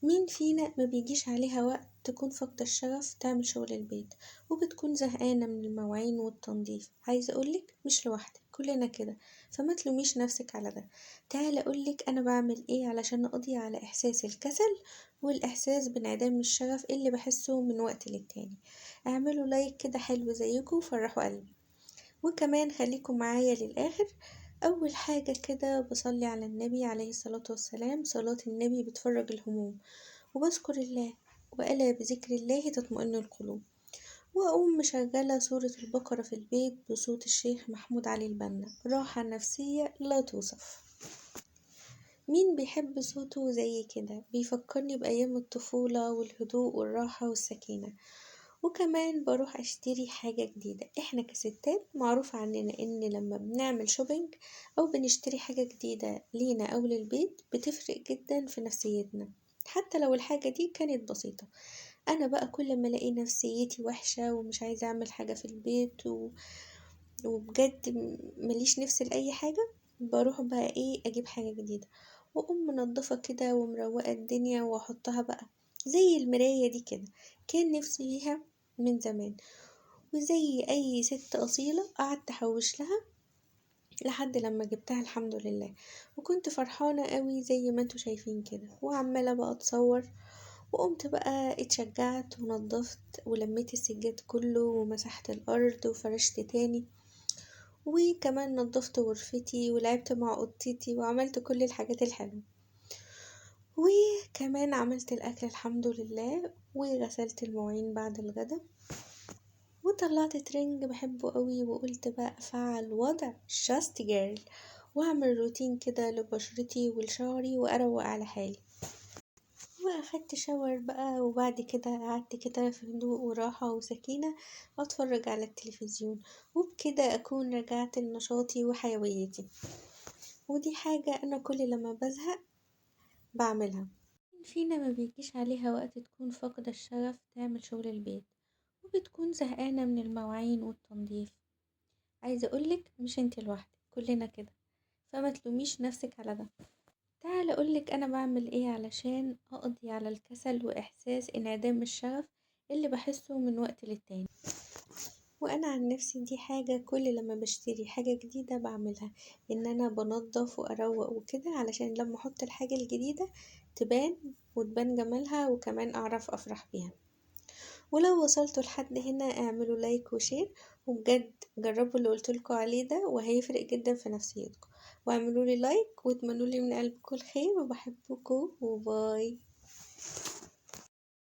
مين فينا ما بيجيش عليها وقت تكون فاقدة الشغف تعمل شغل البيت وبتكون زهقانة من المواعين والتنظيف؟ عايزة أقولك مش لوحدك، كلنا كده. فما تلوميش نفسك على ده. تعالى أقولك أنا بعمل إيه علشان أقضي على إحساس الكسل والإحساس بانعدام الشغف اللي بحسه من وقت للتاني. اعملوا لايك كده حلو زيكم وفرحوا قلبي، وكمان خليكم معايا للآخر. أول حاجة كده بصلي على النبي عليه الصلاة والسلام، صلاة النبي بتفرج الهموم، وبذكر الله، وألا بذكر الله تطمئن القلوب. وأقوم مشغلة سورة البقرة في البيت بصوت الشيخ محمود علي البنا، راحة نفسية لا توصف. مين بيحب صوته زي كده؟ بيفكرني بأيام الطفولة والهدوء والراحة والسكينة. وكمان بروح اشتري حاجة جديدة. احنا كستات معروف عننا ان لما بنعمل شوبينج او بنشتري حاجة جديدة لينا او للبيت بتفرق جدا في نفسيتنا، حتى لو الحاجة دي كانت بسيطة. انا بقى كل ما الاقي نفسيتي وحشة ومش عايزة اعمل حاجة في البيت وبجد مليش نفس لأي حاجة، بروح بقى ايه اجيب حاجة جديدة، واقوم منضفة كده ومروقة الدنيا واحطها بقى زي المراية دي كده. كان نفسي فيها من زمان، وزي اي ست اصيلة قعدت احوش لها لحد لما جبتها الحمد لله. وكنت فرحانة قوي زي ما انتوا شايفين كده، وعمالة بقى اتصور. وقمت بقى اتشجعت ونضفت ولميت السجاد كله ومسحت الارض وفرشت تاني، وكمان نضفت غرفتي ولعبت مع قطتي وعملت كل الحاجات الحلوة، وكمان عملت الأكل الحمد لله، وغسلت المواعين بعد الغدا، وطلعت ترنج بحبه قوي، وقلت بقى أفعل وضع شاست جيرل واعمل روتين كده لبشرتي ولشعري واروق على حالي. واخدت شاور بقى، وبعد كده قعدت كده في هدوء وراحة وسكينة اتفرج على التلفزيون، وبكده اكون رجعت لنشاطي وحيويتي. ودي حاجة انا كل لما بزهق بعملها. مين فينا ما بيجيش عليها وقت تكون فاقدة الشغف تعمل شغل البيت وبتكون زهقانة من المواعين والتنظيف؟ عايزة أقولك مش انتي لوحدك، كلنا كده. فما تلوميش نفسك على ده. تعال أقولك أنا بعمل إيه علشان أقضي على الكسل وإحساس انعدام الشغف اللي بحسه من وقت للتاني. وأنا عن نفسي دي حاجة كل لما بشتري حاجة جديدة بعملها، إن أنا بنضف وأروق وكده علشان لما أحط الحاجة الجديدة تبان وتبان جمالها، وكمان أعرف أفرح بيها. ولو وصلتوا لحد هنا اعملوا لايك وشير، وبجد جربوا اللي قلتلكوا عليه ده وهيفرق جدا في نفسيتكم. واعملوا لي لايك واتمنوا لي من قلبكم الخير، وبحبكم وباي.